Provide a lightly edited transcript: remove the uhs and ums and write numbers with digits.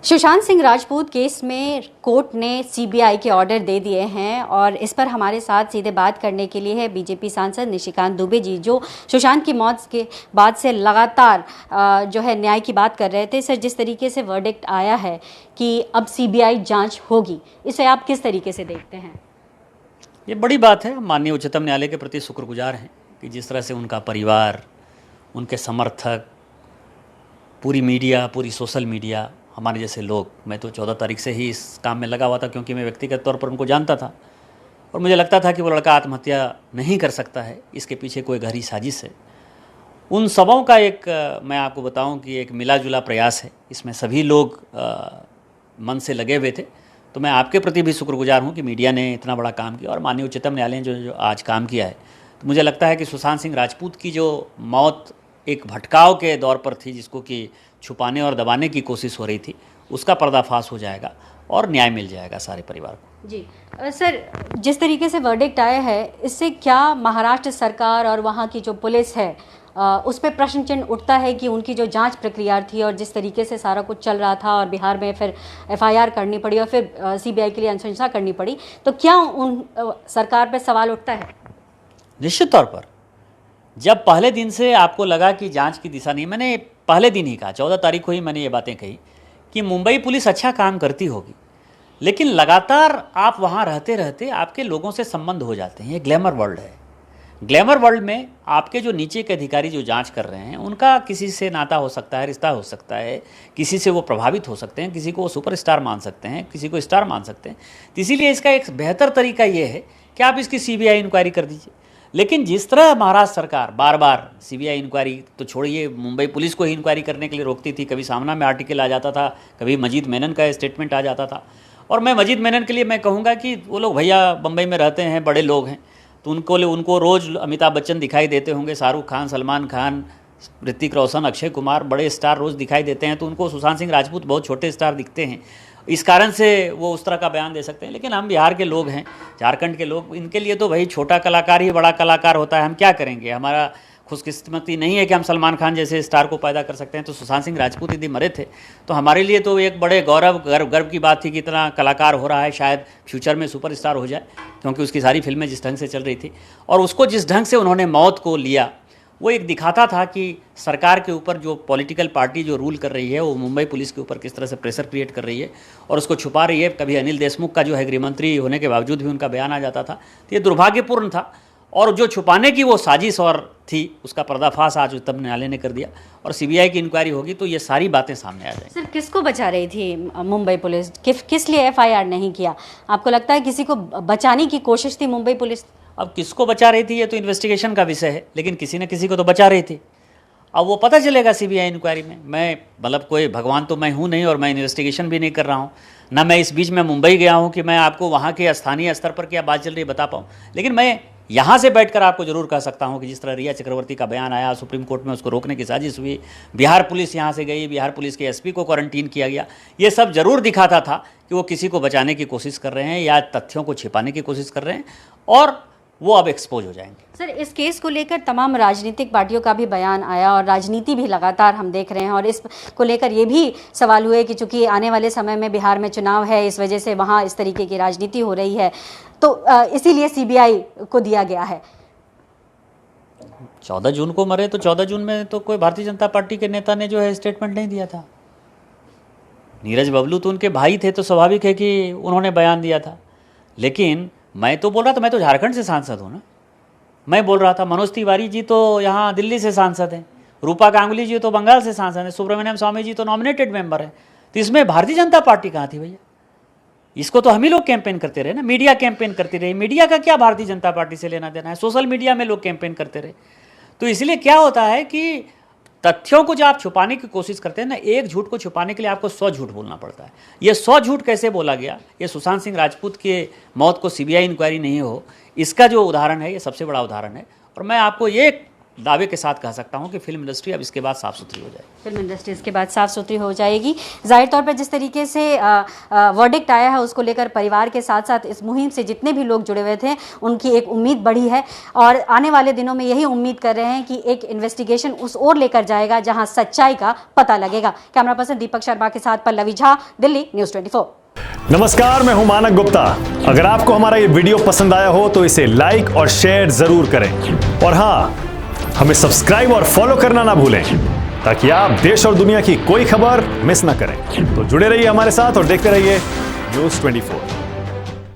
Sushant Singh Rajput case में court ने CBI के ऑर्डर दे दिए हैं और इस पर हमारे साथ सीधे बात करने के लिए है बीजेपी सांसद निशिकांत दुबे जी, जो सुशांत की मौत के बाद से लगातार जो है न्याय की बात कर रहे थे। सर, जिस तरीके से वर्डिक्ट आया है कि अब सीबीआई जांच होगी, इसे आप किस तरीके से देखते हैं? ये बड़ी बात है। माननीय उच्चतम न्यायालय के प्रति शुक्रगुजार हैं कि जिस तरह से उनका परिवार, उनके समर्थक, पूरी मीडिया, पूरी सोशल मीडिया, हमारे जैसे लोग, मैं तो 14 तारीख से ही इस काम में लगा हुआ था क्योंकि मैं व्यक्तिगत तौर पर उनको जानता था और मुझे लगता था कि वो लड़का आत्महत्या नहीं कर सकता है, इसके पीछे कोई गहरी साजिश है। उन सबों का एक मैं आपको बताऊं कि एक मिला जुला प्रयास है। इसमें सभी लोग मन से लगे हुए थे। तो मैं आपके प्रति भी शुक्रगुजार हूं कि मीडिया ने इतना बड़ा काम किया और माननीय उच्चतम न्यायालय ने जो आज काम किया है। तो मुझे लगता है कि सुशांत सिंह राजपूत की जो मौत एक भटकाव के दौर पर थी, जिसको कि छुपाने और दबाने की कोशिश हो रही थी, उसका पर्दाफाश हो जाएगा और न्याय मिल जाएगा सारे परिवार को। जी सर, जिस तरीके से वर्डिक्ट आया है, इससे क्या महाराष्ट्र सरकार और वहाँ की जो पुलिस है उस पर प्रश्न चिन्ह उठता है कि उनकी जो जांच प्रक्रिया थी और जिस तरीके से सारा कुछ चल रहा था और बिहार में फिर एफआईआर करनी पड़ी और फिर सीबीआई के लिए अनुशंसा करनी पड़ी, तो क्या उन सरकार पर सवाल उठता है? निश्चित तौर पर जब पहले दिन से आपको लगा कि जांच की दिशा नहीं, मैंने पहले दिन ही कहा, 14 तारीख को ही मैंने ये बातें कही कि मुंबई पुलिस अच्छा काम करती होगी, लेकिन लगातार आप वहाँ रहते रहते आपके लोगों से संबंध हो जाते हैं। ये ग्लैमर वर्ल्ड है। ग्लैमर वर्ल्ड में आपके जो नीचे के अधिकारी जो जांच कर रहे हैं, उनका किसी से नाता हो सकता है, रिश्ता हो सकता है, किसी से वो प्रभावित हो सकते हैं, किसी को वो सुपरस्टार मान सकते हैं, किसी को स्टार मान सकते हैं। तो इसीलिए इसका एक बेहतर तरीका ये है कि आप इसकी सीबीआई इंक्वायरी कर दीजिए। लेकिन जिस तरह महाराष्ट्र सरकार बार बार सीबीआई इंक्वायरी तो छोड़िए, मुंबई पुलिस को ही इंक्वायरी करने के लिए रोकती थी, कभी सामना में आर्टिकल आ जाता था, कभी मजीद मेनन का स्टेटमेंट आ जाता था। और मैं मजीद मेनन के लिए मैं कहूँगा कि वो लोग भैया बम्बई में रहते हैं, बड़े लोग हैं, तो उनको रोज़ अमिताभ बच्चन दिखाई देते होंगे, शाहरुख खान, सलमान खान, ऋतिक रोशन, अक्षय कुमार, बड़े स्टार रोज़ दिखाई देते हैं, तो उनको सुशांत सिंह राजपूत बहुत छोटे स्टार दिखते हैं। इस कारण से वो उस तरह का बयान दे सकते हैं। लेकिन हम बिहार के लोग हैं, झारखंड के लोग, इनके लिए तो भाई छोटा कलाकार ही बड़ा कलाकार होता है। हम क्या करेंगे? हमारा खुशकिस्मती नहीं है कि हम सलमान खान जैसे स्टार को पैदा कर सकते हैं। तो सुशांत सिंह राजपूत यदि मरे थे तो हमारे लिए तो एक बड़े गर्व की बात थी कि इतना कलाकार हो रहा है, शायद फ्यूचर में सुपरस्टार हो जाए, क्योंकि उसकी सारी फिल्में जिस ढंग से चल रही थी और उसको जिस ढंग से उन्होंने मौत को लिया, वो एक दिखाता था कि सरकार के ऊपर जो पॉलिटिकल पार्टी जो रूल कर रही है, वो मुंबई पुलिस के ऊपर किस तरह से प्रेशर क्रिएट कर रही है और उसको छुपा रही है। कभी अनिल देशमुख का जो है गृहमंत्री होने के बावजूद भी उनका बयान आ जाता था, तो ये दुर्भाग्यपूर्ण था। और जो छुपाने की वो साजिश और थी, उसका पर्दाफाश आज उच्चतम न्यायालय ने कर दिया और सीबीआई की इंक्वायरी होगी तो ये सारी बातें सामने आ जाएंगी। सर, किसको बचा रही थी मुंबई पुलिस? किस लिए एफआईआर नहीं किया? आपको लगता है किसी को बचाने की कोशिश थी मुंबई पुलिस? अब किसको बचा रही थी ये तो इन्वेस्टिगेशन का विषय है, लेकिन किसी न किसी को तो बचा रही थी। अब वो पता चलेगा सीबीआई इंक्वायरी में। मैं मतलब कोई भगवान तो मैं हूँ नहीं और मैं इन्वेस्टिगेशन भी नहीं कर रहा हूँ, ना मैं इस बीच में मुंबई गया हूँ कि मैं आपको वहाँ के स्थानीय स्तर पर क्या बात चल रही है बता पाऊँ। लेकिन मैं यहाँ से बैठकर आपको जरूर कह सकता हूँ कि जिस तरह रिया चक्रवर्ती का बयान आया, सुप्रीम कोर्ट में उसको रोकने की साजिश हुई, बिहार पुलिस यहाँ से गई, बिहार पुलिस के एसपी को क्वारंटीन किया गया, ये सब जरूर दिखाता था कि वो किसी को बचाने की कोशिश कर रहे हैं या तथ्यों को छिपाने की कोशिश कर रहे हैं और वो अब एक्सपोज हो जाएंगे। सर, इस केस को लेकर तमाम राजनीतिक पार्टियों का भी बयान आया और राजनीति भी लगातार हम देख रहे हैं और इस को लेकर ये भी सवाल हुए कि चूंकि आने वाले समय में बिहार में चुनाव है, इस वजह से वहाँ इस तरीके की राजनीति हो रही है, तो इसीलिए सीबीआई को दिया गया है। 14 जून को मरे तो 14 जून में तो कोई भारतीय जनता पार्टी के नेता ने जो है स्टेटमेंट नहीं दिया था। नीरज बबलू तो उनके भाई थे, तो स्वाभाविक है कि उन्होंने बयान दिया था। लेकिन मैं तो बोल रहा था, मैं तो झारखंड से सांसद हूँ ना, मैं बोल रहा था। मनोज तिवारी जी तो यहाँ दिल्ली से सांसद हैं, रूपा गांगुली जी तो बंगाल से सांसद हैं, सुब्रमण्यम स्वामी जी तो नॉमिनेटेड मेंबर हैं। तो इसमें भारतीय जनता पार्टी कहाँ थी भैया? इसको तो हम ही लोग कैंपेन करते रहे ना, मीडिया कैंपेन करती रही। मीडिया का क्या भारतीय जनता पार्टी से लेना देना है? सोशल मीडिया में लोग कैंपेन करते रहे। तो इसलिए क्या होता है कि तथ्यों को जब आप छुपाने की कोशिश करते हैं ना, एक झूठ को छुपाने के लिए आपको 100 झूठ बोलना पड़ता है। ये 100 झूठ कैसे बोला गया? ये सुशांत सिंह राजपूत के मौत को सीबीआई इंक्वायरी नहीं हो, इसका जो उदाहरण है, ये सबसे बड़ा उदाहरण है। और मैं आपको ये दावे के साथ कह सकता हूँ कि फिल्म इंडस्ट्री अब इसके बाद साफ सुथरी हो जाएगी। फिल्म इंडस्ट्री इसके बाद साफ सुथरी हो जाएगी। जाहिर तौर पर जिस तरीके से वर्डिक्ट आया है उसको लेकर परिवार के साथ साथ इस मुहिम से जितने भी लोग जुड़े हुए थे उनकी एक उम्मीद बढ़ी है और आने वाले दिनों में यही उम्मीद कर रहे हैं कि एक इन्वेस्टिगेशन उस ओर लेकर जाएगा जहां सच्चाई का पता लगेगा। कैमरा पर्सन दीपक शर्मा के साथ पल्लवी झा, दिल्ली, न्यूज़ 24। नमस्कार, मैं हूं मानक गुप्ता। अगर आपको हमारा ये वीडियो पसंद आया हो तो इसे लाइक और शेयर जरूर करें और हाँ, हमें सब्सक्राइब और फॉलो करना ना भूलें ताकि आप देश और दुनिया की कोई खबर मिस ना करें। तो जुड़े रहिए हमारे साथ और देखते रहिए न्यूज़ 24।